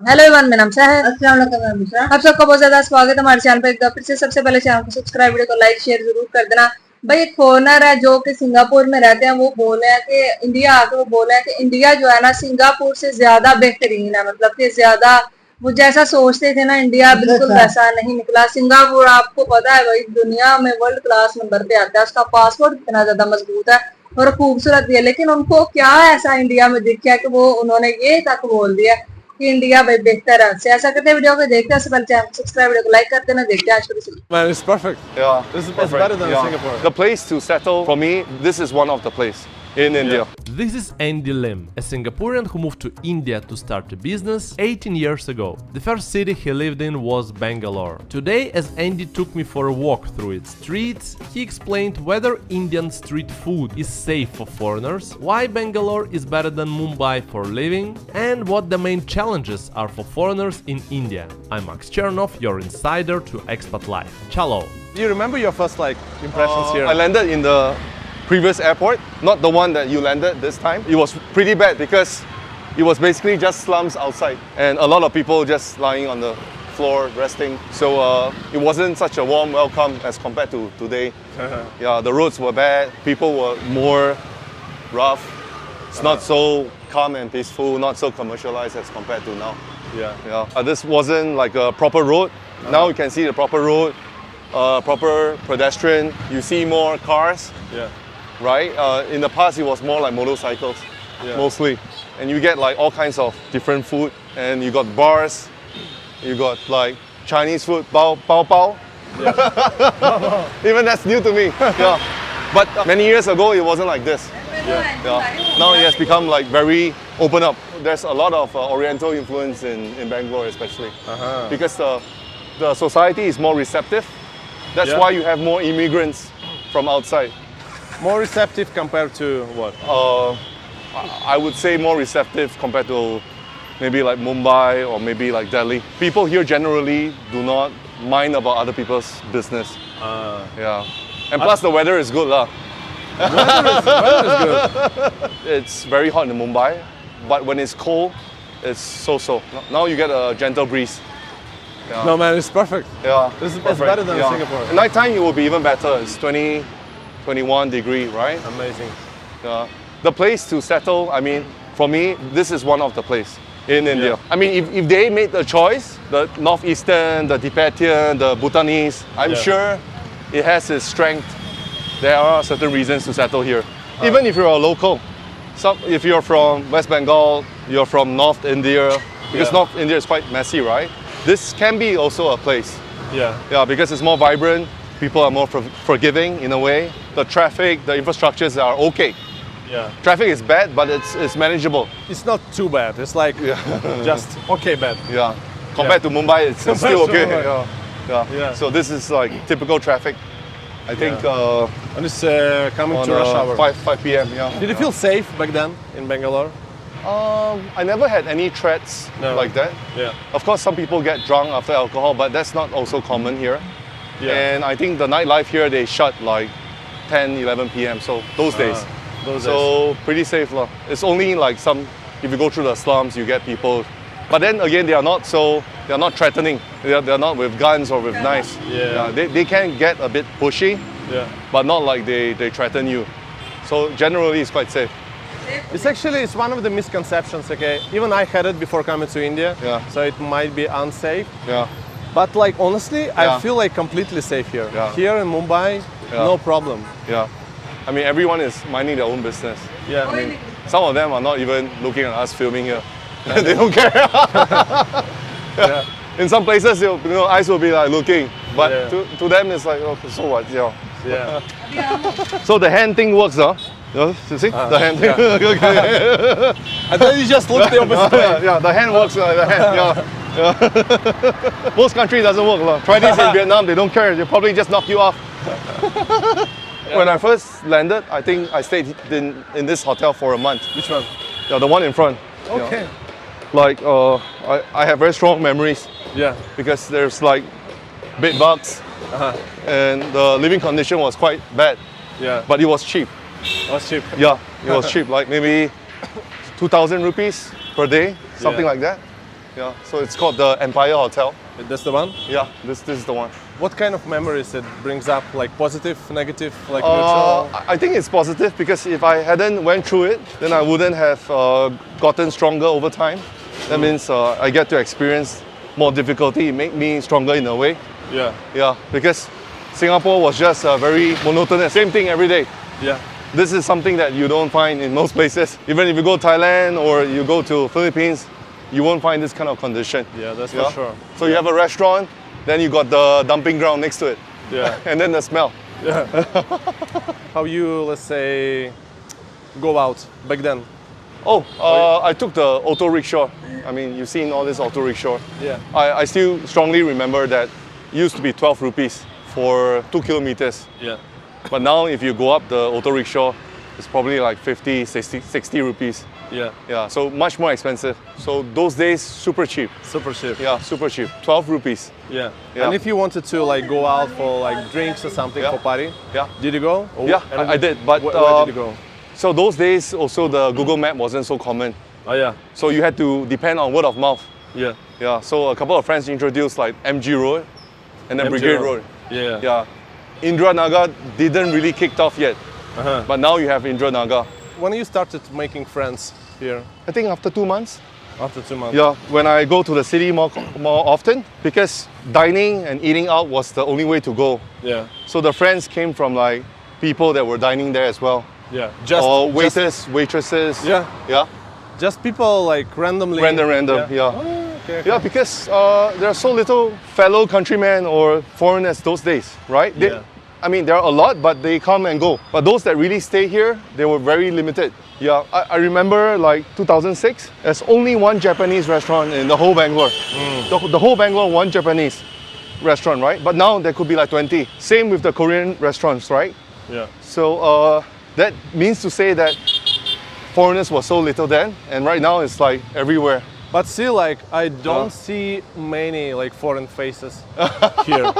Hello everyone, मेरा नाम है। अस्सलाम वालेकुम। आप सबका बहुत ज्यादा स्वागत है हमारे चैनल पर। एक बार फिर से सबसे पहले चैनल को सब्सक्राइब, वीडियो को लाइक शेयर जरूर कर देना। भाई एक फॉरनर है जो कि सिंगापुर में रहते हैं, वो बोले हैं कि इंडिया आके वो बोले हैं कि इंडिया जो है ना सिंगापुर से ज्यादा बेहतरीन है। मतलब कि ज्यादा वो जैसा सोचते थे ना इंडिया बिल्कुल वैसा नहीं निकला। सिंगापुर आपको पता है भाई दुनिया में वर्ल्ड क्लास नंबर पे आता है। उसका पासपोर्ट इतना ज्यादा मजबूत है और खूबसूरत भी है, लेकिन उनको क्या ऐसा इंडिया में दिख गया कि वो उन्होंने ये तक बोल दिया कि इंडिया भाई बेहतर है। ऐसा करते वीडियो को देखते हैं, सबसे पहले सब्सक्राइब, वीडियो को लाइक करते हैं। देखते हैं आज की video. Man, it's perfect. Yeah, This is perfect. better than Singapore. The place to settle for me, this is one of the place in India. This is Andy Lim, a Singaporean who moved to India to start a business 18 years ago. The first city he lived in was Bangalore. Today, as Andy took me for a walk through its streets, he explained whether Indian street food is safe for foreigners, why Bangalore is better than Mumbai for living, and what the main challenges are for foreigners in India. I'm Max Chernov, your insider to Expat Life. Chalo! Do you remember your first impressions here? I landed in the previous airport, not the one that you landed this time. It was pretty bad because it was basically just slums outside and a lot of people just lying on the floor resting. So it wasn't such a warm welcome as compared to today. Yeah, the roads were bad, people were more rough. It's not so calm and peaceful, not so commercialized as compared to now. Yeah. This wasn't like a proper road. Now you can see the proper road, proper pedestrian. You see more cars. Yeah. Right? In the past, it was more like motorcycles, mostly. And you get like all kinds of different food. And you got bars, you got like Chinese food, bao. Even that's new to me. Yeah. But many years ago, it wasn't like this. Yeah. Now it has become like very open up. There's a lot of Oriental influence in Bangalore, especially. Because the society is more receptive. That's why you have more immigrants from outside. More receptive compared to what? I would say more receptive compared to maybe like Mumbai or maybe like Delhi. People here generally do not mind about other people's business. Yeah. And plus the weather is good lah. Weather is good. It's very hot in Mumbai, but when it's cold, it's so-so. Now you get a gentle breeze. Yeah. No man, it's perfect. Yeah. This is perfect. better than Singapore. At nighttime it will be even better. It's 20, 21 degree, right? Amazing. The place to settle, I mean, for me, this is one of the place in India. I mean, if they made the choice, the Northeastern, the Tibetan, the Bhutanese, I'm sure it has its strength. There are certain reasons to settle here. Even if you're a local. If you're from West Bengal, you're from North India, because North India is quite messy, right? This can be also a place. Yeah, because it's more vibrant, people are more forgiving in a way. The traffic, the infrastructures are okay. Yeah. Traffic is bad, but it's manageable. It's not too bad. It's like just okay bad. Yeah. Compared to Mumbai, it's still okay. Yeah. So this is like typical traffic. I think And it's coming to rush hour. 5 p.m. Yeah. Did you feel safe back then in Bangalore? I never had any threats like that. Yeah. Of course, some people get drunk after alcohol, but that's not also common here. And I think the nightlife here, they shut like 10, 11 p.m. So those days. Pretty safe lah. It's only like if you go through the slums, you get people. But then again, they're not threatening. They're not with guns or with knives. They can get a bit pushy, but not like they threaten you. So generally, it's quite safe. It's one of the misconceptions, okay? Even I had it before coming to India, so it might be unsafe. Yeah. But like honestly, I feel like completely safe here. Here in Mumbai, no problem. Yeah. I mean, everyone is minding their own business. Yeah. I mean, some of them are not even looking at us filming here. They don't care. In some places, eyes will be like looking, but to them it's like, okay, so what? Yeah. So the hand thing works, huh? You see the hand thing. I thought you just looked the opposite way. Yeah, the hand works. The hand. Yeah. Most countries doesn't work. Try this in Vietnam, they don't care. They probably just knock you off. When I first landed, I think I stayed in this hotel for a month. Which one? Yeah, the one in front. Okay. Like I have very strong memories. Yeah. Because there's like bed bugs, and the living condition was quite bad. Yeah. But it was cheap. It was cheap. Yeah, it was cheap. Like maybe 2,000 rupees per day, something like that. Yeah, so it's called the Empire Hotel. That's the one. Yeah, this is the one. What kind of memories it brings up? Like positive, negative, like neutral? I think it's positive because if I hadn't went through it, then I wouldn't have gotten stronger over time. That means I get to experience more difficulty. It made me stronger in a way. Yeah. Yeah, because Singapore was just very monotonous. Same thing every day. Yeah. This is something that you don't find in most places. Even if you go to Thailand or you go to Philippines, you won't find this kind of condition. Yeah, that's for sure. So you have a restaurant, then you got the dumping ground next to it. Yeah. And then the smell. How you, let's say, go out back then? I took the auto rickshaw. I mean, you've seen all this auto rickshaw. Yeah. I still strongly remember that it used to be 12 rupees for 2 kilometers. Yeah. But now if you go up the auto rickshaw, it's probably like 50, 60 rupees. Yeah. Yeah, so much more expensive. So those days, super cheap. Super cheap. Yeah, super cheap. 12 rupees. Yeah. Yeah. And if you wanted to like go out for like drinks or something Yeah. for party, Yeah. did you go? Or- Yeah, and I did. But where did you go? So those days also the Google Map wasn't so common. Oh yeah. So you had to depend on word of mouth. Yeah. Yeah, so a couple of friends introduced like MG Road and then MG Brigade Road. Road. Yeah. Yeah. Indra Naga didn't really kicked off yet. Uh-huh. But now you have Indra Naga. When you started making friends here? I think after 2 months. After 2 months. Yeah, when I go to the city more often because dining and eating out was the only way to go. Yeah. So the friends came from like people that were dining there as well. Yeah. Or waiters, waitresses. Yeah. Yeah. Just people like randomly. Random, Yeah. yeah. Oh, okay. Yeah, because there are so little fellow countrymen or foreigners those days, right? Yeah. I mean, there are a lot, but they come and go. But those that really stay here, they were very limited. Yeah, I remember like 2006, there's only one Japanese restaurant in the whole Bangalore. The whole Bangalore, one Japanese restaurant, right? But now there could be like 20. Same with the Korean restaurants, right? Yeah. So that means to say that foreigners were so little then, and right now it's like everywhere. But still, like, I don't see many like foreign faces here.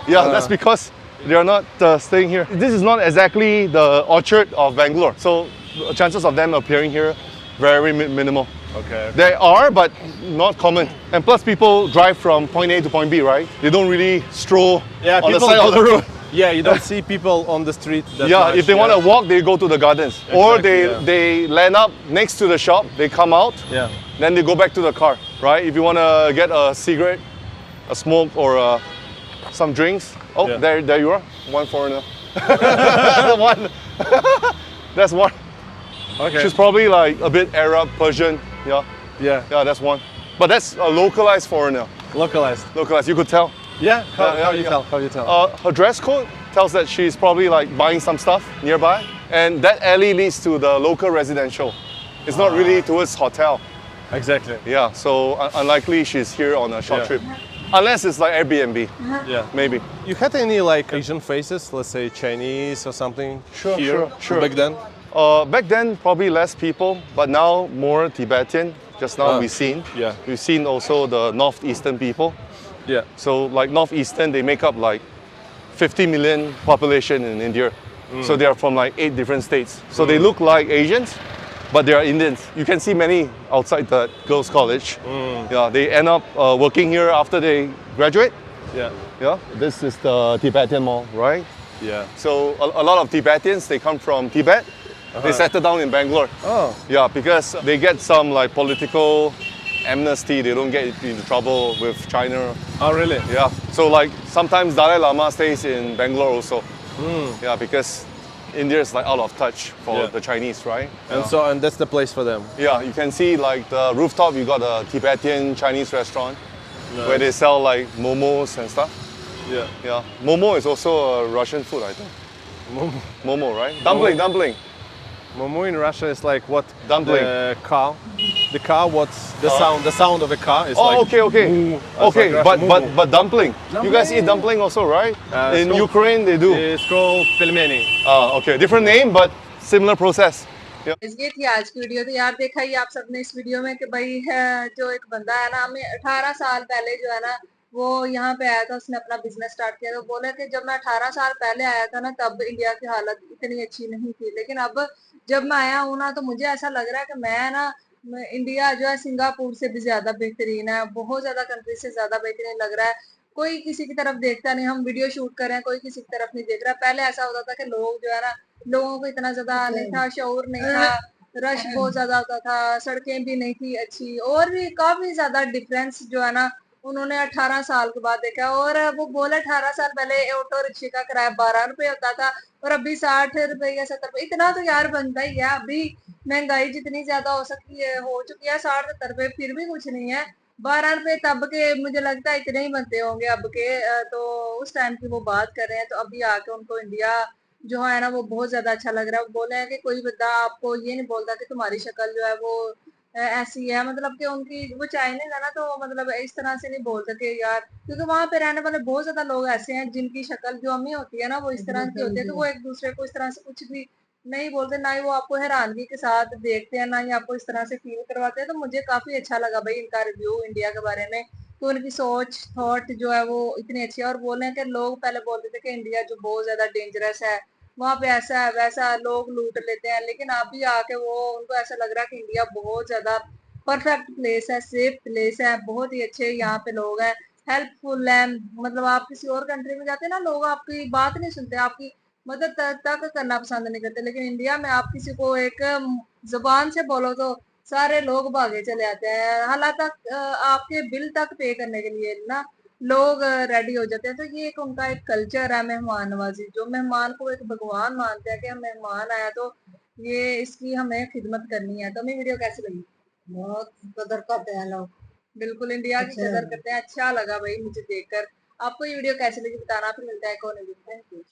Yeah, that's because they are not staying here. This is not exactly the orchard of Bangalore, so the chances of them appearing here very minimal. Okay. They are, but not common. And plus, people drive from point A to point B, right? They don't really stroll Yeah, on the people- side of the road. Yeah, you don't see people on the street. That Yeah, much, if they want to walk, they go to the gardens, or Exactly, yeah. they land up next to the shop. They come out, Yeah. then they go back to the car, right? If you want to get a cigarette, a smoke, or some drinks, oh, Yeah. there you are, one foreigner. One. That's one. Okay. She's probably like a bit Arab, Persian. Yeah, Yeah. yeah, that's one. But that's a localized foreigner. Localized. Localized, you could tell. Yeah. How you yeah. tell? How you tell? Her dress code tells that she's probably like buying some stuff nearby, and that alley leads to the local residential. It's not really towards hotel. Exactly. Yeah, so unlikely she's here on a short Yeah. trip. Unless it's like Airbnb, Yeah. maybe. You had any like Asian faces, let's say Chinese or something? Sure, here, sure. Back then. Back then, probably less people, but now more Tibetan. Just now we've seen. Yeah. We've seen also the northeastern people. Yeah. So like northeastern, they make up like 50 million population in India. So they are from like 8 different states. So they look like Asians, but they are Indians. You can see many outside the girls' college. Yeah, they end up working here after they graduate. Yeah. Yeah, this is the Tibetan Mall, right? Yeah. So a lot of Tibetans, they come from Tibet. They settle down in Bangalore. Oh. Yeah, because they get some like political amnesty. They don't get into trouble with China. Oh, really? Yeah. So like sometimes Dalai Lama stays in Bangalore also. Yeah, because India is like out of touch for Yeah. the Chinese, right? And that's the place for them. Yeah, you can see like the rooftop. You got a Tibetan Chinese restaurant where they sell like momos and stuff. Yeah. Yeah, momo is also a Russian food, I think. Momo, right? Dumpling. Momo in Russia is like what? Dumpling. The cow. The cow. What's the sound? The sound of a car is Oh, like. okay. moo. Okay, That's like Russian moo. but dumpling. You guys eat dumpling also, right? It's In called- Ukraine, they do. It's called pelmeni. Okay, different name, but similar process. ये थी आज की video. तो यार देखा ही आप सबने इस वीडियो में कि भाई है जो एक बंदा है ना, हमें 18 साल पहले जो है ना वो यहाँ पे आया था, उसने अपना बिजनेस स्टार्ट किया। तो बोले कि जब मैं 18 साल पहले आया था ना तब इंडिया की हालत इतनी अच्छी नहीं थी, लेकिन अब जब मैं आया हूँ ना तो मुझे ऐसा लग रहा है कि मैं ना इंडिया जो है सिंगापुर से भी ज्यादा बेहतरीन है, बहुत ज्यादा कंट्री से ज्यादा बेहतरीन लग रहा है। कोई किसी की तरफ देखता नहीं, हम वीडियो शूट कर रहे हैं, कोई किसी की तरफ नहीं देख रहा। पहले ऐसा होता था कि लोग जो है ना, लोगों को इतना ज्यादा नहीं था, शऊर नहीं था, रश बहुत ज्यादा होता था, सड़कें भी नहीं थी अच्छी, और भी काफी ज्यादा डिफरेंस जो है ना उन्होंने 18 साल के बाद देखा। और वो बोले 18 साल पहले ऑटो रिक्शे का किराया 12 रुपए होता था, और अभी 60 रुपए या 70 रुपए, इतना तो यार बनता ही है। अभी महंगाई जितनी ज्यादा हो सकती है, हो चुकी है, 60-70 रुपए फिर भी कुछ नहीं है। 12 रुपए तब के मुझे लगता है इतने ही बनते होंगे अब के। तो उस टाइम की वो बात कर रहे हैं, तो अभी आके उनको इंडिया जो है ना वो बहुत ज्यादा अच्छा लग रहा है। वो बोले हैं कि कोई बंदा आपको ये नहीं बोलता कि तुम्हारी शक्ल जो है वो ऐसी है, मतलब कि उनकी वो चाइनीज है ना, तो मतलब इस तरह से नहीं बोलते कि यार, क्योंकि वहां पे रहने वाले बहुत ज्यादा लोग ऐसे हैं जिनकी शक्ल जो अम्मी होती है ना वो इस तरह की होती है, तो वो एक दूसरे को इस तरह से कुछ भी नहीं बोलते, ना ही वो आपको हैरानगी के साथ देखते हैं, ना ही आपको इस तरह से फील करवाते हैं। तो मुझे काफी अच्छा लगा भाई इनका रिव्यू इंडिया के बारे में, तो उनकी सोच थॉट जो है वो इतनी अच्छी है। और बोले कि लोग पहले बोलते थे कि इंडिया जो बहुत ज्यादा डेंजरस है, वहां पे ऐसा है वैसा है, लोग लूट लेते हैं, लेकिन अभी आके वो उनको ऐसा लग रहा है कि इंडिया बहुत ज्यादा परफेक्ट प्लेस है, सेफ प्लेस है, बहुत ही अच्छे यहाँ पे लोग हैं, हेल्पफुल है। मतलब आप किसी और कंट्री में जाते हैं ना, लोग आपकी बात नहीं सुनते, आपकी मदद तक करना पसंद नहीं करते, लेकिन इंडिया में आप किसी को एक जुबान से बोलो तो सारे लोग भागे चले आते हैं, हालांकि आपके बिल तक पे करने के लिए ना लोग रेडी हो जाते हैं। तो ये एक उनका एक कल्चर है मेहमान नवाजी, जो मेहमान को एक भगवान मानते हैं कि हम मेहमान आया तो ये इसकी हमें खिदमत करनी है। तो हमें वीडियो कैसी लगी? बहुत कदर करते हैं लोग, बिल्कुल इंडिया की कदर करते हैं। अच्छा लगा भाई मुझे देखकर। आपको ये वीडियो कैसी लगी बताना, फिर मिलता है कौन वीडियो। Thank you.